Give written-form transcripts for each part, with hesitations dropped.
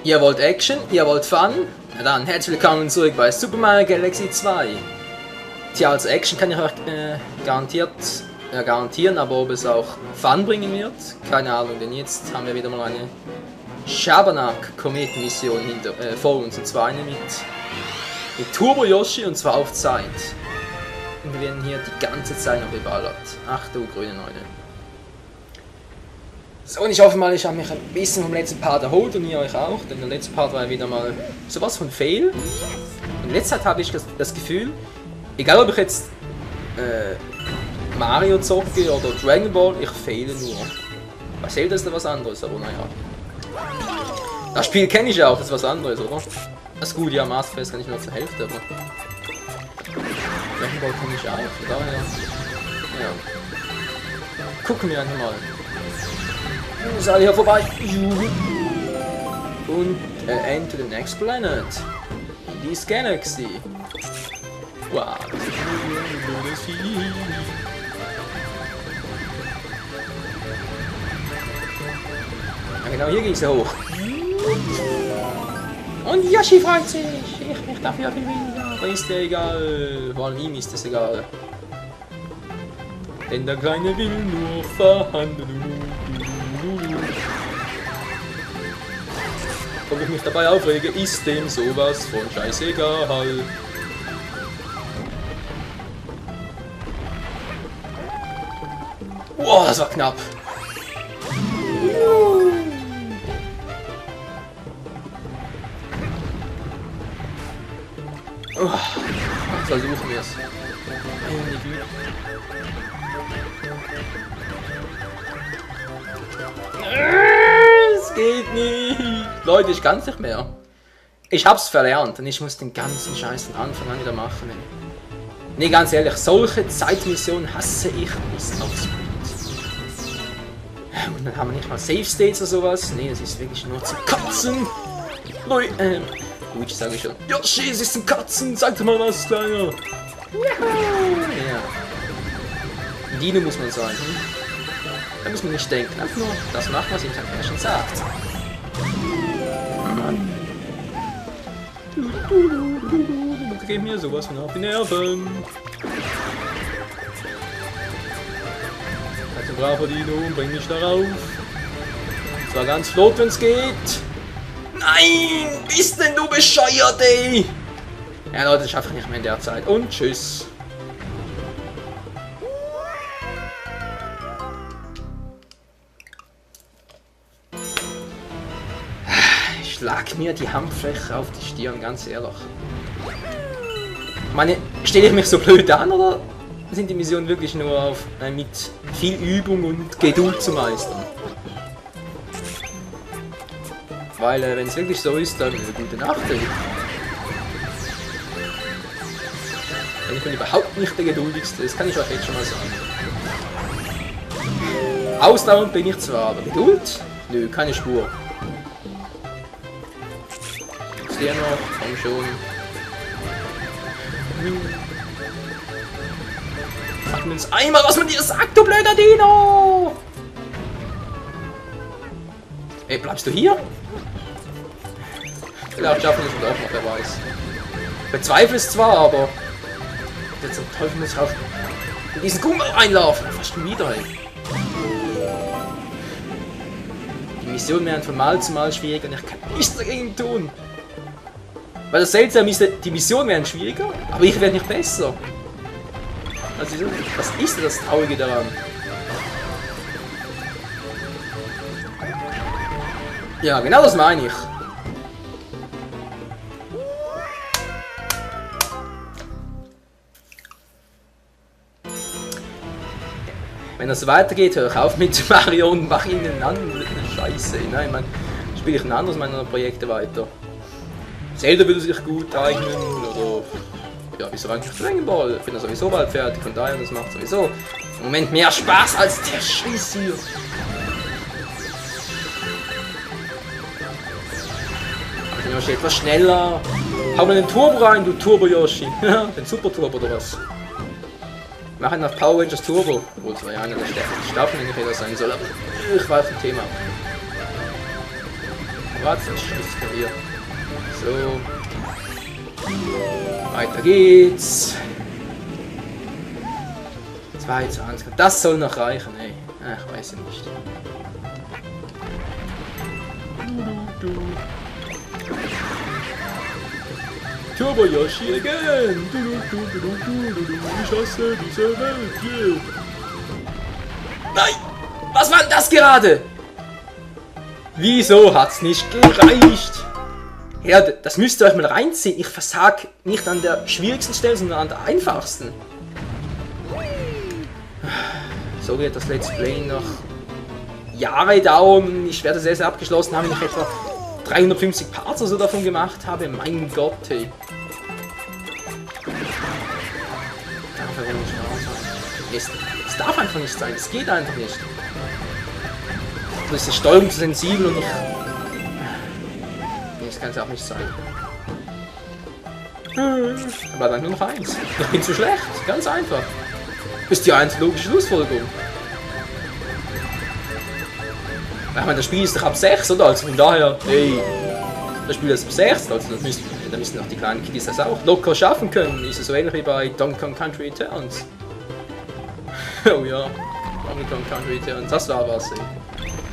Ihr wollt Action, ihr wollt Fun? Na dann, herzlich willkommen zurück bei Super Mario Galaxy 2. Tja, als Action kann ich euch garantieren, aber ob es auch Fun bringen wird, keine Ahnung, denn jetzt haben wir wieder mal eine Schabernack-Kometenmission vor uns, und zwar eine mit Turbo Yoshi, und zwar auf Zeit. Und wir werden hier die ganze Zeit noch beballert. Ach du grüne Neune. So, und ich hoffe mal, ich habe mich ein bisschen vom letzten Part erholt und ihr euch auch, denn der letzte Part war wieder mal sowas von Fail. Und in letzter Zeit habe ich das Gefühl, egal ob ich jetzt Mario zocke oder Dragon Ball, ich fehle nur. Was Zelda ist da was anderes, aber naja. Das Spiel kenne ich ja auch, das ist was anderes, oder? Das ist gut, ja, Master Quest kann ich nur zur Hälfte, aber Dragon Ball kenne ich auch, von daher. Ja. Gucken wir einfach mal. Ist alle hier vorbei. Und enter the next planet. This Galaxy. Wow, das ist ein blödes Vieh. Ja, genau, hier ging es ja hoch. Und Yoshi freut sich. Ich möchte dafür viel weniger. Aber ist der egal. Vor allem ihm ist das egal. Denn der Kleine will nur verhandeln. Ob ich mich dabei aufrege, ist dem sowas von scheißegal. Wow, das war knapp. Versuchen wir es. Es geht nicht. Leute, ich kann's nicht mehr. Ich hab's verlernt und ich muss den ganzen Scheiß von Anfang an wieder machen. Nee, ganz ehrlich, solche Zeitmissionen hasse ich bis aufs Blut. Und dann haben wir nicht mal Save States oder sowas. Nee, es ist wirklich nur zu Katzen. Luigi sage ich schon. Yoshi, es ist ein Katzen. Sag doch mal was, Kleiner. Ja. Dino muss man sein. Da muss man nicht denken. Einfach nur das machen, was ihm sein Herrscher sagt. Du gib mir sowas von auf die Nerven. Also braver Dino, bring mich darauf. Zwar ganz flott, wenn's geht. Nein! Bist denn du bescheuert, ey! Ja Leute, das schaffe ich nicht mehr in der Zeit. Und tschüss. Ich schlag mir die Handfläche auf die Stirn, ganz ehrlich. Ich meine, stelle ich mich so blöd an, oder sind die Missionen wirklich nur auf, mit viel Übung und Geduld zu meistern? Weil, wenn es wirklich so ist, dann gute Nacht. Ich bin überhaupt nicht der Geduldigste, das kann ich euch jetzt schon mal sagen. Ausdauernd bin ich zwar, aber Geduld? Nö, keine Spur. Ist der noch? Komm schon. Mach mir uns einmal, was man dir sagt, du blöder Dino! Ey, bleibst du hier? Vielleicht schaffen wir es auch noch, wer weiß. Ich bezweifle es zwar, aber jetzt zum Teufel muss ich auch in diesen Gummi reinlaufen. Fast schon wieder, ey. Die Missionen werden von Mal zu Mal schwieriger und ich kann nichts dagegen tun. Weil das Seltsame ist, die Missionen werden schwieriger, aber ich werde nicht besser. Also, was ist denn das Traurige daran? Ja, genau das meine ich. Wenn das weitergeht, höre ich auf mit Mario und mache ihn einen anderen Scheiße. Nein, man spiele ich ein anderes meiner Projekte weiter. Zelda würde sich gut eignen, oder ja, wieso eigentlich Dragon Ball? Ich bin ja sowieso bald fertig, von daher, das macht sowieso im Moment mehr Spaß als der Scheiß hier. Ich Yoshi etwas schneller. Hau mal den Turbo rein, du Turbo Yoshi. Den Super Turbo oder was? Wir machen nach Power Rangers Turbo. Obwohl es war ja einer der Staffeln, wenn ich das sein soll. Aber ich war auf dem Thema. Was? Das ist hier. So. Weiter geht's. 22. Das soll noch reichen, ey. Ach, weiß ich nicht. Turbo Yoshi again! Ich hasse diese Welt, yeah. Nein! Was war denn das gerade? Wieso hat's nicht gereicht? Ja, das müsst ihr euch mal reinziehen. Ich versag nicht an der schwierigsten Stelle, sondern an der einfachsten. So wird das Let's Play noch Jahre dauern. Ich werde es erst abgeschlossen haben, wenn ich etwa 350 Parts oder so davon gemacht habe. Mein Gott, hey. Es darf einfach nicht sein. Es geht einfach nicht. Das ist die Steuerung zu sensibel und ich... Nee, das kann es auch nicht sein. Aber dann nur noch eins. Ich bin zu schlecht. Ganz einfach. Ist die einzige logische Schlussfolgerung. Ich meine, das Spiel ist doch ab 6, oder? Also von daher, hey, das Spiel ist ab 6, also da müssen auch die kleinen Kiddies das auch locker schaffen können. Ist es so ähnlich wie bei Donkey Kong Country Returns. Oh ja, Donkey Kong Country Returns, das war was, ey.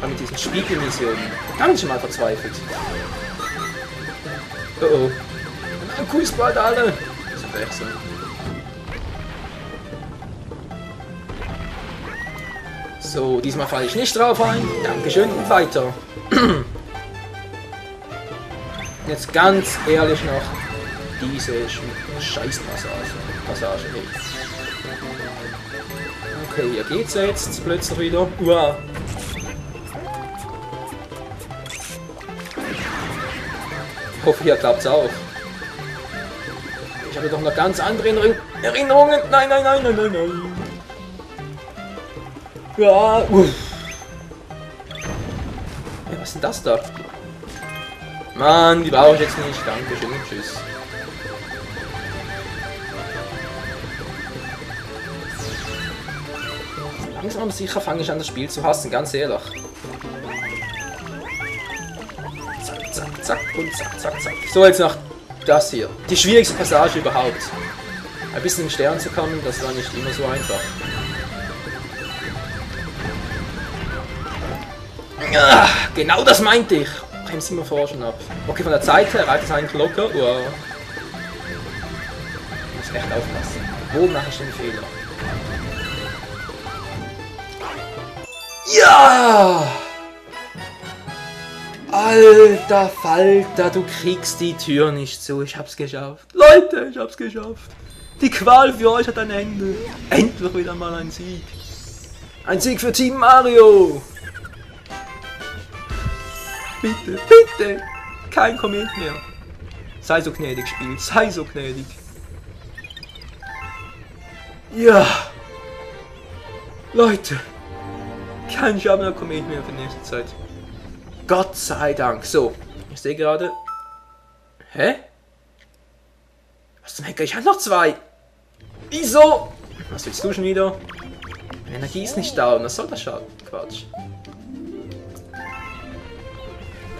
Aber mit diesen Spiegelmissionen, da bin ich schon mal verzweifelt. Oh oh. Ein cooles bald alle. Das ist echt so. So, diesmal falle ich nicht drauf ein. Dankeschön und weiter. Jetzt ganz ehrlich noch diese Scheiß-Passage. Okay, hier geht's jetzt plötzlich wieder. Wow. Ich hoffe, hier klappt's auch. Ich habe doch noch ganz andere Erinnerungen. Nein, nein, nein, nein, nein, nein. Ja, ja, was ist denn das da? Mann, die brauche ich jetzt nicht. Dankeschön und tschüss. Langsam aber sicher fange ich an, das Spiel zu hassen, ganz ehrlich. Zack, zack, zack und zack, zack, zack. So, jetzt noch das hier. Die schwierigste Passage überhaupt. Ein bisschen in den Stern zu kommen, das war nicht immer so einfach. Ah, genau das meinte ich. Bremsen wir vorher schon ab. Okay, von der Zeit her reicht es eigentlich locker. Wow. Ich muss echt aufpassen. Wo mache ich den Fehler? Ja! Alter Falter, du kriegst die Tür nicht zu. Ich hab's geschafft. Leute, ich hab's geschafft. Die Qual für euch hat ein Ende. Endlich wieder mal ein Sieg. Ein Sieg für Team Mario. Bitte, bitte! Kein Comment mehr. Sei so gnädig, Spiel. Sei so gnädig. Ja. Leute. Kein schammer Comment mehr für die nächste Zeit. Gott sei Dank. So. Ich sehe gerade... Hä? Was zum Henker? Ich habe noch 2. Wieso? Was willst du schon wieder? Die Energie ist nicht da. Und was soll das schon? Quatsch.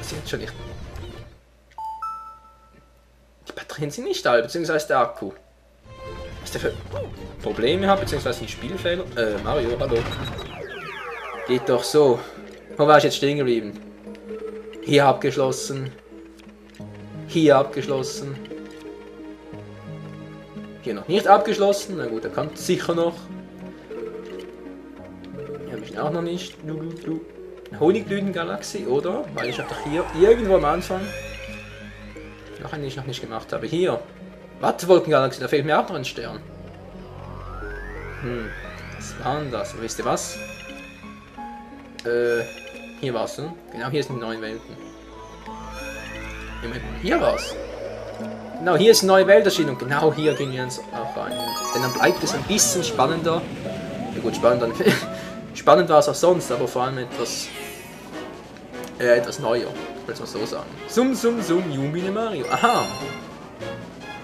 Jetzt schon nicht. Die Batterien sind nicht alle, beziehungsweise der Akku. Was der für Probleme hat, beziehungsweise die Spielfehler. Mario, hallo. Geht doch so. Wo war ich jetzt stehen geblieben? Hier abgeschlossen. Hier abgeschlossen. Hier noch nicht abgeschlossen. Na gut, er kommt sicher noch. Hier habe ich auch noch nicht. Honigblüten-Galaxie, oder? Weil ich habe doch hier irgendwo am Anfang noch einen, den ich noch nicht gemacht habe. Hier. Wattewolken-Galaxie, da fehlt mir auch noch ein Stern. Was war denn das? Wisst ihr was? Hier war's, ne? Genau, hier sind die neuen Welten. Hier war's. Genau, hier ist eine neue Welt erschienen und genau hier gehen wir uns auch rein. Denn dann bleibt es ein bisschen spannender. Ja gut, spannend war es auch sonst, aber vor allem etwas neuer, würde man so sagen. Sum, sum, sum, Yumine Mario. Aha!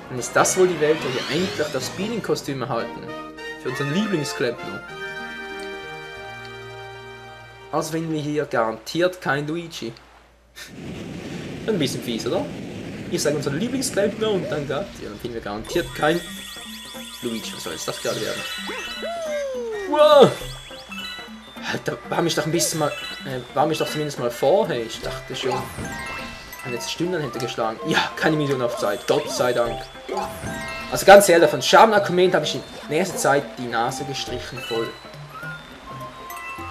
Dann ist das wohl die Welt, wo wir endlich das Speeding-Kostüm erhalten. Für unseren Lieblingsklempner. Also wenn wir hier garantiert kein Luigi. Ein bisschen fies, oder? Ich sage unser Lieblingsklempner und dann gab ja, dann finden wir garantiert kein Luigi. Was soll jetzt das gerade werden? Wow! Alter, war mich doch ein bisschen mal. War mich doch zumindest mal vorher. Ich dachte schon. Wenn jetzt Stimmen hätte geschlagen. Ja, keine Million auf Zeit. Gott sei Dank. Also ganz ehrlich, von Schaben-Argument habe ich in nächster Zeit die Nase gestrichen voll.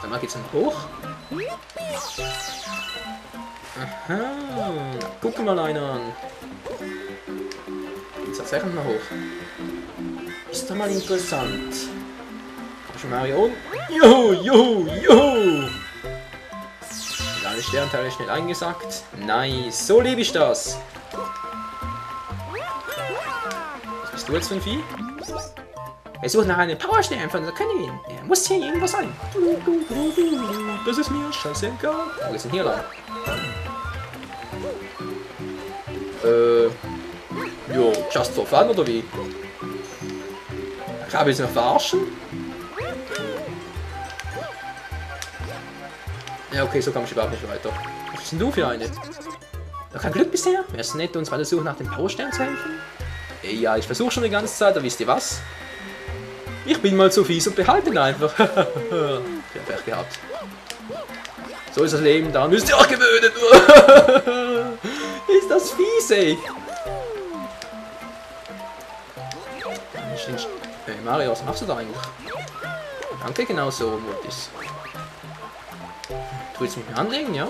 Dann geht's dann hoch. Aha. Guck mal einer an. Geht's tatsächlich mal hoch. Ist doch mal interessant. Komm schon Mario und. Juhu, juhu, juhu! Alle Sternteile schnell eingesackt. Nice, so liebe ich das. Was bist du jetzt für ein Vieh? Wir suchen nach einem Powerstern von der Königin. Er muss hier irgendwo sein. Das ist mir scheißegal. Oh, wir sind hier lang. Jo, just for fun oder wie? Kann ich mich verarschen? Ja, okay, so komme ich überhaupt nicht weiter. Was bist denn du für eine? Noch kein Glück bisher? Wär's nett, uns bei der Suche nach dem Powerstern zu helfen? Ja, ich versuche schon die ganze Zeit, aber wisst ihr was? Ich bin mal so fies und behalte ihn einfach. Ich hab Pech gehabt. So ist das Leben, da müsst ihr auch gewöhnen. Ist das fies, ey. Mario, was machst du da eigentlich? Danke, genau so, Mutis. Du willst mich mehr anlegen, ja?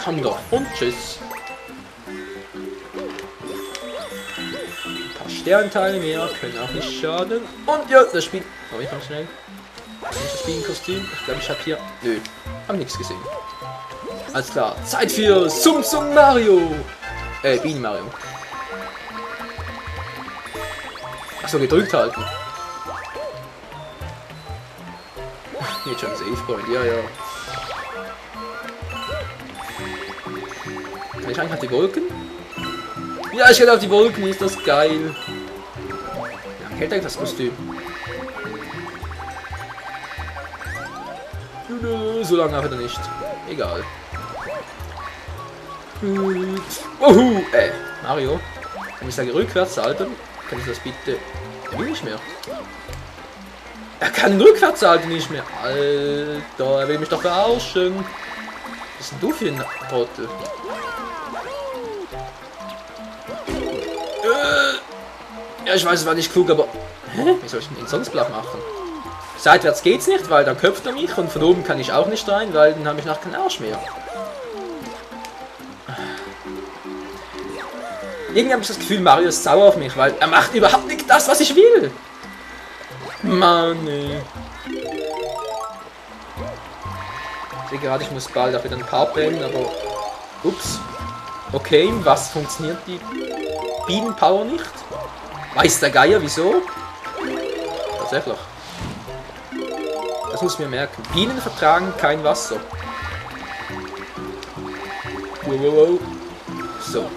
Komm doch und tschüss. Ein paar Sternteile mehr können auch nicht schaden. Und ja, das Spiel. Oh, ich komm schnell. Das Bienenkostüm. Ich glaube, ich habe hier. Nö, hab nichts gesehen. Alles klar, Zeit für Sum Sum Mario. Bienen Mario. Achso, gedrückt halten. Jetzt schon Save Point, ja, ja. Kann ich eigentlich auf die Wolken? Ja, ich gehe auf die Wolken, ist das geil. Ja, hält eigentlich das Kostüm. So lange aber nicht. Egal. Wuhu! Mario. Wenn ich sage rückwärts halten, kann ich das bitte. Er will nicht mehr. Er kann rückwärts halten nicht mehr. Alter, er will mich doch verarschen. Was bist denn du für ein Trottel? Ja, ich weiß, es war nicht klug, aber. Hä? Wie soll ich denn sonst platt machen? Seitwärts geht's nicht, weil dann köpft er mich und von oben kann ich auch nicht rein, weil dann habe ich nachher keinen Arsch mehr. Irgendwie habe ich das Gefühl, Mario ist sauer auf mich, weil er macht überhaupt nicht das, was ich will. Mann, ey. Ich sehe gerade, ich muss bald auch wieder ein paar brennen, aber... Ups. Okay, was funktioniert die Bienenpower nicht? Weiß der Geier, wieso? Tatsächlich. Das muss ich mir merken. Bienen vertragen kein Wasser. Wow, wow, wow. So.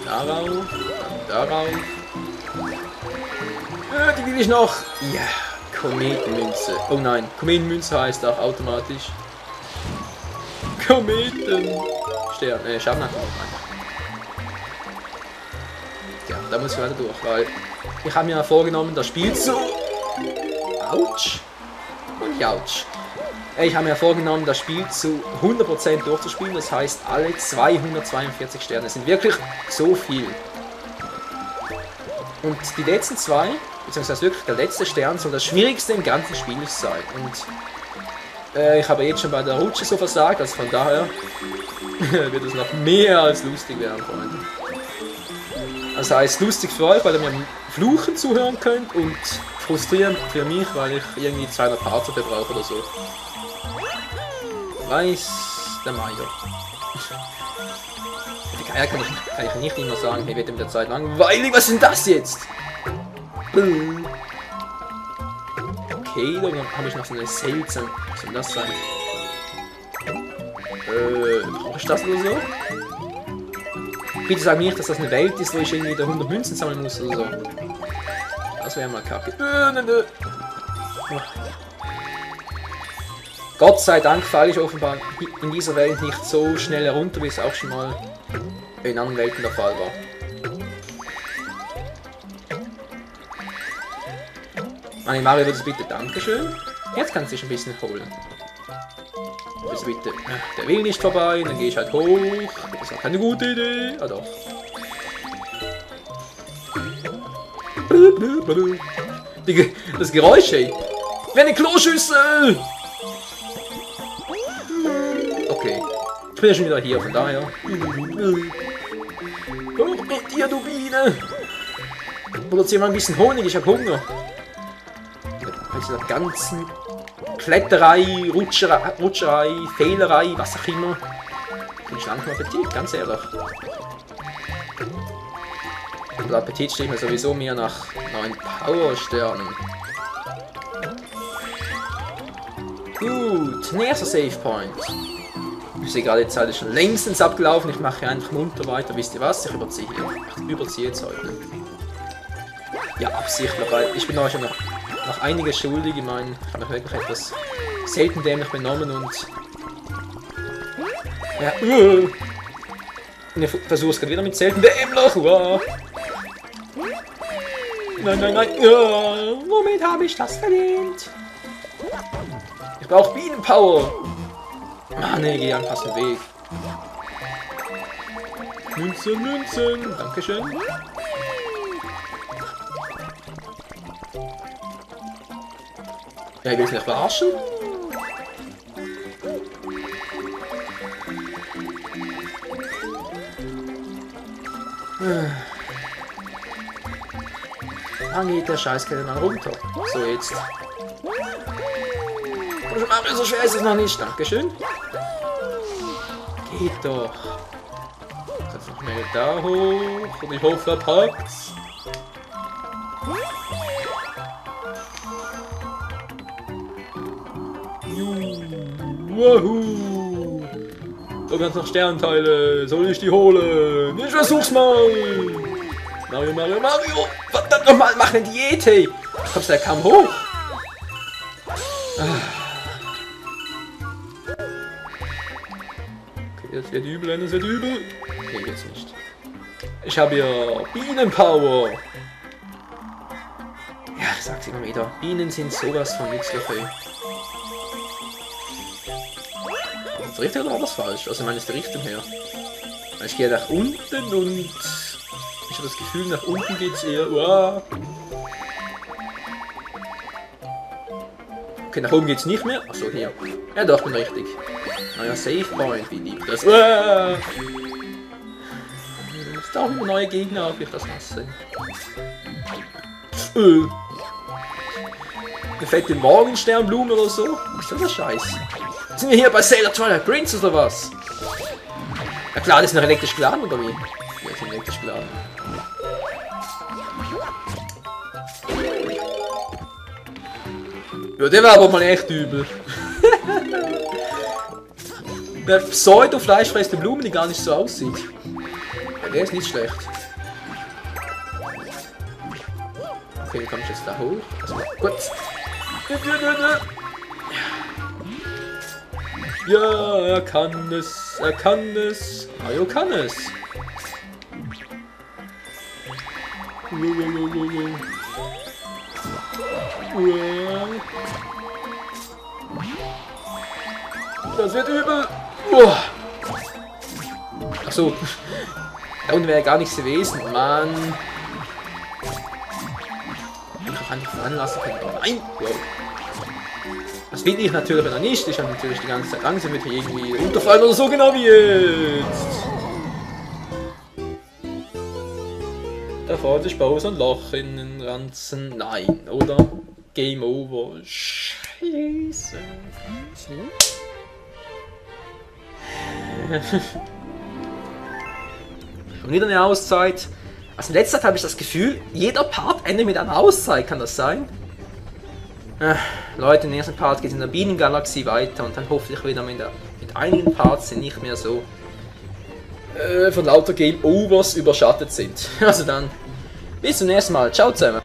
Darauf, darauf. Die will ich noch. Ja, Kometenmünze. Oh nein, Kometenmünze heißt auch automatisch. Kometenstern. Schaden. Ja, da muss ich weiter durch, weil ich habe mir vorgenommen, das Spiel zu... Autsch. Und Autsch. Ich habe mir vorgenommen, das Spiel zu 100% durchzuspielen. Das heißt, alle 242 Sterne sind wirklich so viel. Und die letzten zwei, beziehungsweise wirklich der letzte Stern, soll das schwierigste im ganzen Spiel sein. Und ich habe jetzt schon bei der Rutsche so versagt, also von daher wird es noch mehr als lustig werden, Freunde. Das heißt, lustig für euch, weil ihr mir Fluchen zuhören könnt und frustrierend für mich, weil ich irgendwie 200 Parts dafür brauche oder so. Weiß der Meier. Die Geier kann ich nicht immer sagen, hey, wird mit der Zeit langweilig, was ist denn das jetzt? Okay, dann habe ich noch so eine seltsame. Was soll das sein? Brauche ich das oder so? Bitte sag mir nicht, dass das eine Welt ist, wo ich irgendwie da 100 Münzen sammeln muss oder so. Das wäre mal kacke. Gott sei Dank falle ich offenbar in dieser Welt nicht so schnell herunter, wie es auch schon mal in anderen Welten der Fall war. Meine Mario, würdest du bitte Dankeschön? Jetzt kannst du dich ein bisschen holen. Würdest du bitte... Der will nicht vorbei, dann gehe ich halt hoch. Das ist auch keine gute Idee. Ah doch. Das Geräusch, ey. Wie eine Kloschüssel! Okay. Ich bin ja schon wieder hier, von daher. Hoch mit dir, du Biene! Produziere mal ein bisschen Honig, ich hab Hunger. Bei dieser ganzen Kletterei, Rutscherei, Fehlerei, was auch immer. Ich langsam Appetit, ganz ehrlich. Der Appetit steht mir sowieso mehr nach 9 Powersternen. Gut, nächster Save Point. Ich sehe gerade, die Zeit ist schon längstens abgelaufen. Ich mache einfach munter weiter. Wisst ihr was? Ich überziehe hier. Ich überziehe jetzt heute. Ja, absichtlich, weil ich bin euch schon noch einiges schuldig. Ich meine, ich habe mich wirklich etwas selten dämlich benommen und... Ja, ich versuche es gerade wieder mit selten dämlich. Wow. Nein, nein, nein. Womit habe ich das verdient? Ich brauche Bienenpower. Mann, nee, geh einfach den Weg. Münzen, Münzen. Dankeschön. Ja, ich will es nicht verarschen. Dann geht der Scheißkette dann runter. So, jetzt. Aber so schwer ist es noch nicht. Dankeschön. Geht doch. Jetzt noch mehr da hoch. Und ich hoffe, er packt's. Wahoo! Da ganz noch Sternteile. Soll ich die holen? Ich versuch's mal. Mario, Mario, Mario! Verdammt nochmal, mach eine Diät, hey! Kommst du da kaum hoch? Okay, das wird übel, das wird übel. Nee, jetzt nicht. Ich habe ja Bienenpower. Ja, ich sag's immer wieder. Bienen sind sowas von nützlich, ey. Ist das richtig oder war das falsch? Also, ich meine, ist die Richtung her. Ich gehe nach unten und... Ich habe das Gefühl, nach unten geht's eher... Wow. Okay, nach oben geht's nicht mehr. Achso, hier. Ja doch, bin richtig. Neuer Save Point, wie lieb das. Wow. Es tauchen immer neue Gegner auf, wie ich das hasse. Eine fette Morgensternblume oder so? Was ist das für Scheiß? Sind wir hier bei Sailor Twilight Princess oder was? Ja klar, das ist noch elektrisch geladen oder wie? Ja, ist elektrisch geladen. Ja, der war aber mal echt übel. Der pseudo-fleischfressende Blume, die gar nicht so aussieht. Ja, der ist nicht schlecht. Okay, wie komme ich jetzt da hoch? Gut. Ja, er kann es. Er kann es. Mario kann es. Das wird übel. Achso. Da unten wäre gar nichts gewesen. Mann. Ich kann nicht veranlassen können. Nein. Wow. Das will ich natürlich noch nicht. Ich habe natürlich die ganze Zeit Angst, damit hier irgendwie runterfallen oder so, genau wie jetzt. Da fährt sich Bowser ein Loch in den Ranzen. Nein, oder? Game over. Scheiße. Schon wieder eine Auszeit. Also in letzter Zeit habe ich das Gefühl, jeder Part endet mit einer Auszeit. Kann das sein? Leute, im nächsten Part geht es in der Bienengalaxie weiter und dann hoffentlich wieder mit einigen Parts, die nicht mehr so von lauter Game Overs überschattet sind. Also dann, bis zum nächsten Mal. Ciao zusammen.